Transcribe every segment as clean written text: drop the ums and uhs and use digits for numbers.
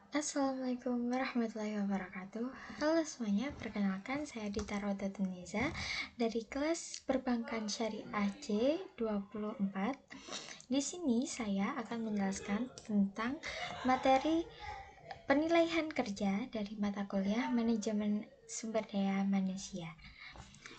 Assalamualaikum warahmatullahi wabarakatuh. Halo semuanya, perkenalkan saya Dita Rodatunisa dari kelas Perbankan Syariah C24. Di sini saya akan menjelaskan tentang materi penilaian kerja dari mata kuliah Manajemen Sumber Daya Manusia.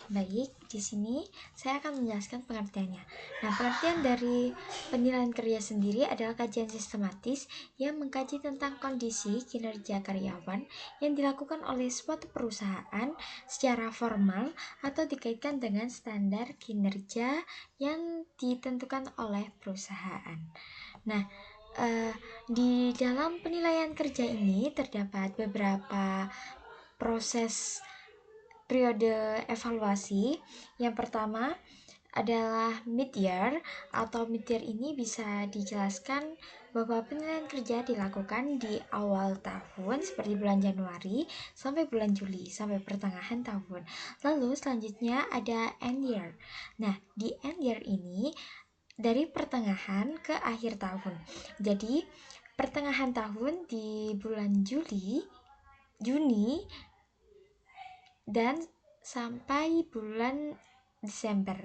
Baik, di sini saya akan menjelaskan pengertiannya. Nah, pengertian dari penilaian kerja sendiri adalah kajian sistematis yang mengkaji tentang kondisi kinerja karyawan yang dilakukan oleh suatu perusahaan secara formal atau dikaitkan dengan standar kinerja yang ditentukan oleh perusahaan. Nah, di dalam penilaian kerja ini terdapat beberapa proses periode evaluasi. Yang pertama adalah mid-year atau mid-year ini bisa dijelaskan bahwa penilaian kerja dilakukan di awal tahun seperti bulan Januari sampai bulan Juli sampai pertengahan tahun. Lalu selanjutnya ada end year. Nah, di end year ini dari pertengahan ke akhir tahun. Jadi pertengahan tahun di bulan Juni dan sampai bulan Desember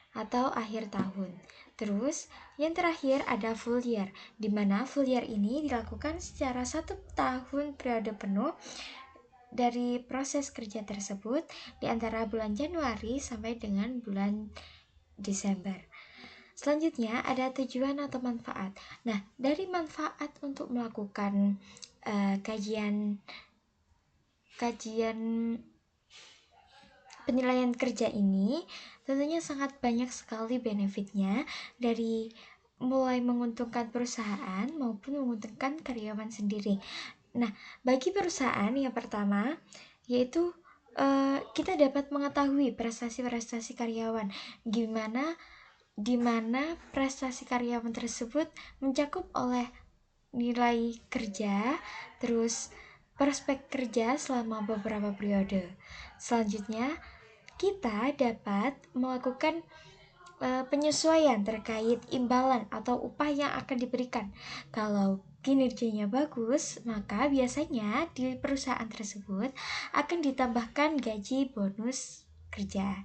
atau akhir tahun. Terus yang terakhir ada full year, di mana full year ini dilakukan secara 1 tahun periode penuh dari proses kerja tersebut di antara bulan Januari sampai dengan bulan Desember. Selanjutnya ada tujuan atau manfaat. Nah, dari manfaat untuk melakukan kajian penilaian kerja ini tentunya sangat banyak sekali benefitnya, dari mulai menguntungkan perusahaan maupun menguntungkan karyawan sendiri. Nah, bagi perusahaan yang pertama yaitu kita dapat mengetahui prestasi-prestasi karyawan, di mana prestasi karyawan tersebut mencakup oleh nilai kerja, terus prospek kerja selama beberapa periode. Selanjutnya, kita dapat melakukan penyesuaian terkait imbalan atau upah yang akan diberikan. Kalau kinerjanya bagus, maka biasanya di perusahaan tersebut akan ditambahkan gaji bonus kerja.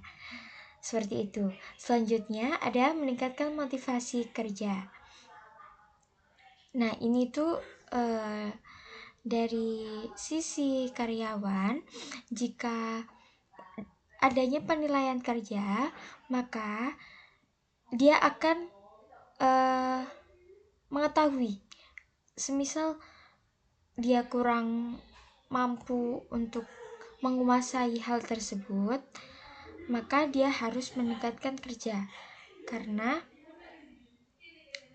Seperti itu. Selanjutnya ada meningkatkan motivasi kerja. Nah, ini tuh dari sisi karyawan, jika adanya penilaian kerja, maka dia akan mengetahui, semisal dia kurang mampu untuk menguasai hal tersebut, maka dia harus meningkatkan kerja karena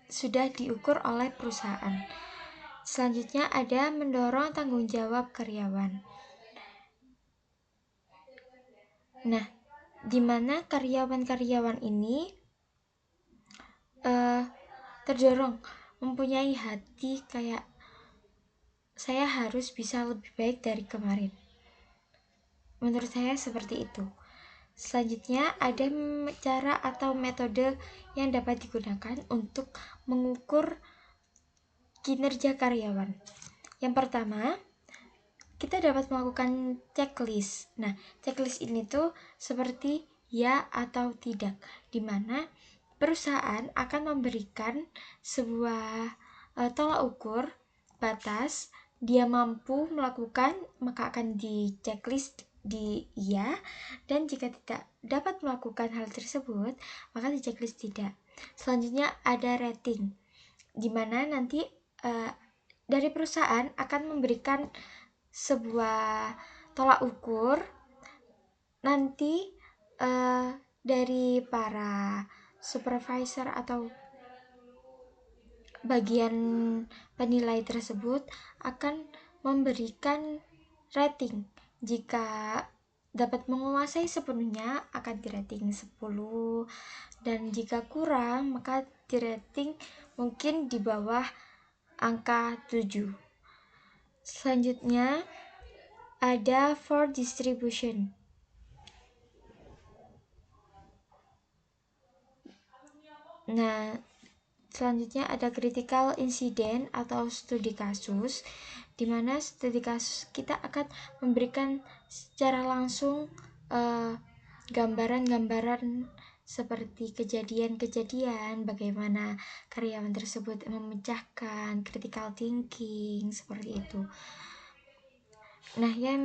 sudah diukur oleh perusahaan. Selanjutnya ada mendorong tanggung jawab karyawan. Nah, di mana karyawan-karyawan ini terdorong mempunyai hati kayak saya harus bisa lebih baik dari kemarin. Menurut saya seperti itu. Selanjutnya ada cara atau metode yang dapat digunakan untuk mengukur kinerja karyawan. Yang pertama, kita dapat melakukan checklist. Nah, checklist ini tuh seperti ya atau tidak, di mana perusahaan akan memberikan sebuah tolak ukur batas dia mampu melakukan, maka akan di checklist di ya, dan jika tidak dapat melakukan hal tersebut, maka di checklist tidak. Selanjutnya ada rating, di mana nanti dari perusahaan akan memberikan sebuah tolak ukur nanti dari para supervisor atau bagian penilai tersebut akan memberikan rating. Jika dapat menguasai sepenuhnya akan di rating 10, dan jika kurang maka di rating mungkin di bawah angka 7. Selanjutnya ada for distribution. Nah, selanjutnya ada critical incident atau studi kasus, di mana studi kasus kita akan memberikan secara langsung gambaran-gambaran seperti kejadian-kejadian, bagaimana karyawan tersebut memecahkan critical thinking, seperti itu. Nah, yang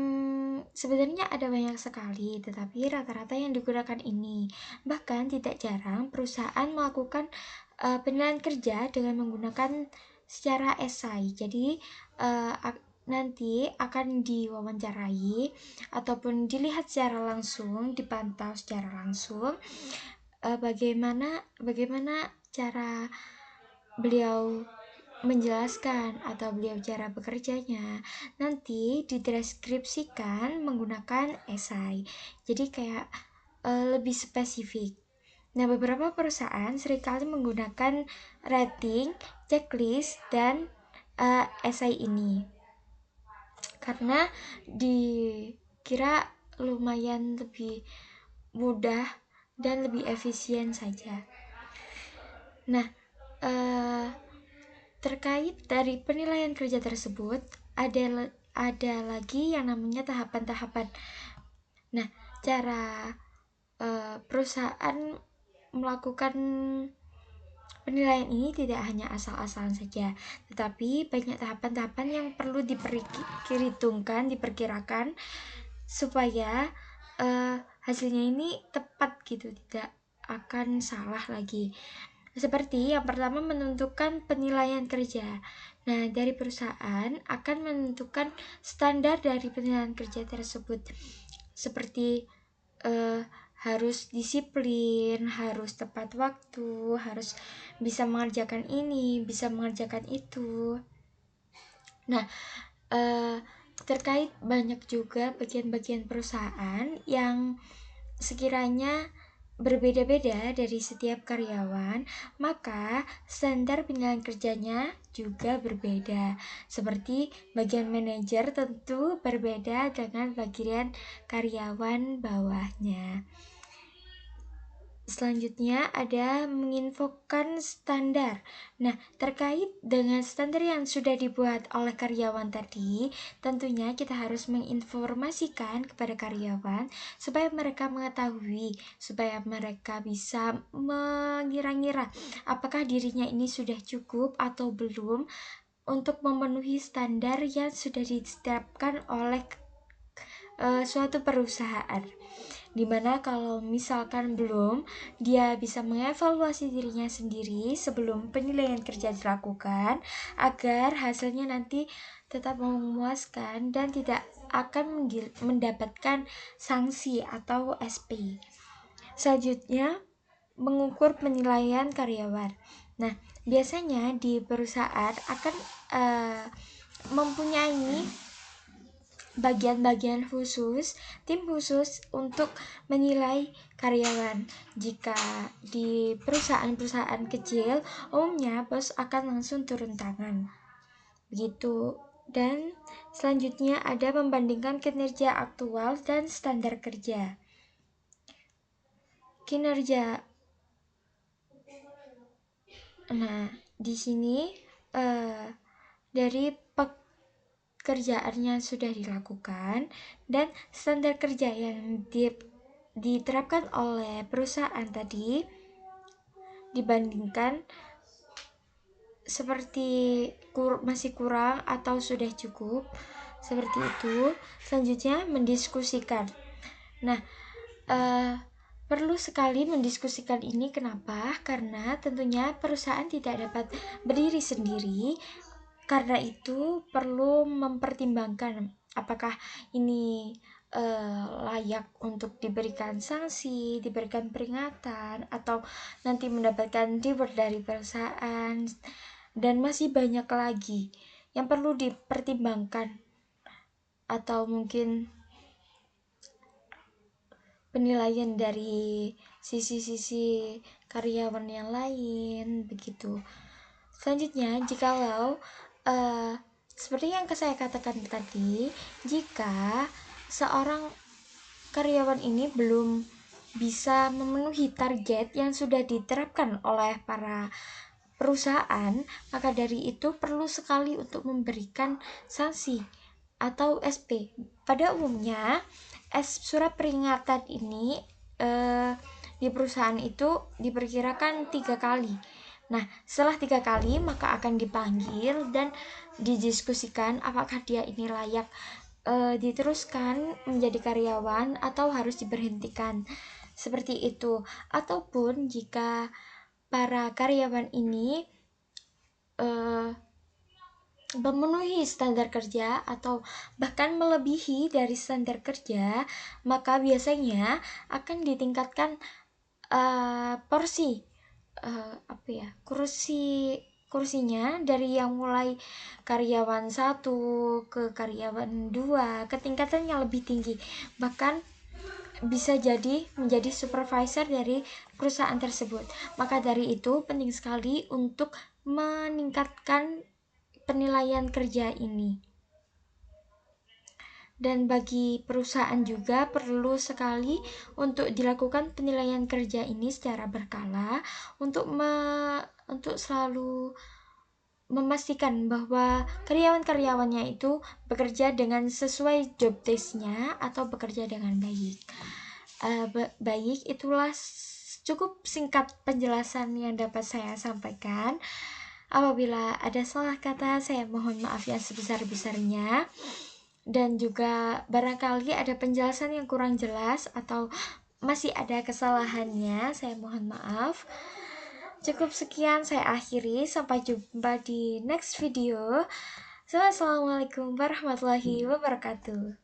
sebenarnya ada banyak sekali, tetapi rata-rata yang digunakan ini. Bahkan tidak jarang perusahaan melakukan penilaian kerja dengan menggunakan secara esai. Jadi nanti akan diwawancarai ataupun dilihat secara langsung, dipantau secara langsung bagaimana cara beliau menjelaskan atau beliau cara bekerjanya. Nanti dideskripsikan menggunakan esai. Jadi kayak lebih spesifik. Nah, beberapa perusahaan seringkali menggunakan rating, checklist, dan esai ini karena dikira lumayan lebih mudah dan lebih efisien saja. Nah, terkait dari penilaian kerja tersebut, ada lagi yang namanya tahapan-tahapan. Nah, cara perusahaan melakukan penilaian ini tidak hanya asal-asalan saja, tetapi banyak tahapan-tahapan yang perlu diperkirakan supaya hasilnya ini tepat gitu, tidak akan salah lagi. Seperti yang pertama, menentukan penilaian kerja. Nah, dari perusahaan akan menentukan standar dari penilaian kerja tersebut, seperti harus disiplin, harus tepat waktu, harus bisa mengerjakan ini, bisa mengerjakan itu. Nah, terkait banyak juga bagian-bagian perusahaan yang sekiranya berbeda-beda dari setiap karyawan, maka standar penilaian kerjanya juga berbeda. Seperti bagian manajer tentu berbeda dengan bagian karyawan bawahnya. Selanjutnya ada menginfokan standar. Nah, terkait dengan standar yang sudah dibuat oleh karyawan tadi, tentunya kita harus menginformasikan kepada karyawan supaya mereka mengetahui, supaya mereka bisa mengira-ngira apakah dirinya ini sudah cukup atau belum untuk memenuhi standar yang sudah ditetapkan oleh suatu perusahaan. Dimana kalau misalkan belum, dia bisa mengevaluasi dirinya sendiri sebelum penilaian kerja dilakukan agar hasilnya nanti tetap memuaskan dan tidak akan mendapatkan sanksi atau SP. Selanjutnya, mengukur penilaian karyawan. Nah, biasanya di perusahaan akan mempunyai bagian-bagian khusus, tim khusus untuk menilai karyawan. Jika di perusahaan-perusahaan kecil, umumnya bos akan langsung turun tangan. Begitu. Dan selanjutnya ada membandingkan kinerja aktual dan standar kerja. Kinerja. Nah, di sini dari pekerjaannya sudah dilakukan dan standar kerja yang diterapkan oleh perusahaan tadi dibandingkan seperti masih kurang atau sudah cukup, seperti itu. Selanjutnya mendiskusikan. Nah, perlu sekali mendiskusikan ini. Kenapa? Karena tentunya perusahaan tidak dapat berdiri sendiri. Karena itu perlu mempertimbangkan apakah ini layak untuk diberikan sanksi, diberikan peringatan, atau nanti mendapatkan reward dari perusahaan, dan masih banyak lagi yang perlu dipertimbangkan, atau mungkin penilaian dari sisi-sisi karyawan yang lain, begitu. Selanjutnya, jikalau seperti yang saya katakan tadi, jika seorang karyawan ini belum bisa memenuhi target yang sudah diterapkan oleh para perusahaan, maka dari itu perlu sekali untuk memberikan sanksi atau SP. Pada umumnya, surat peringatan ini di perusahaan itu diperkirakan 3 kali. Nah, setelah 3 kali maka akan dipanggil dan didiskusikan apakah dia ini layak diteruskan menjadi karyawan atau harus diberhentikan. Seperti itu. Ataupun jika para karyawan ini memenuhi standar kerja atau bahkan melebihi dari standar kerja, maka biasanya akan ditingkatkan porsi kursinya dari yang mulai karyawan 1 ke karyawan 2 ke tingkatan yang lebih tinggi, bahkan bisa jadi menjadi supervisor dari perusahaan tersebut. Maka dari itu penting sekali untuk meningkatkan penilaian kerja ini. Dan bagi perusahaan juga perlu sekali untuk dilakukan penilaian kerja ini secara berkala untuk selalu memastikan bahwa karyawan-karyawannya itu bekerja dengan sesuai job desk-nya atau bekerja dengan baik. Baik, itulah cukup singkat penjelasan yang dapat saya sampaikan. Apabila ada salah kata, saya mohon maaf yang sebesar-besarnya. Dan juga barangkali ada penjelasan yang kurang jelas atau masih ada kesalahannya, saya mohon maaf. Cukup sekian saya akhiri, sampai jumpa di next video. Assalamualaikum warahmatullahi wabarakatuh.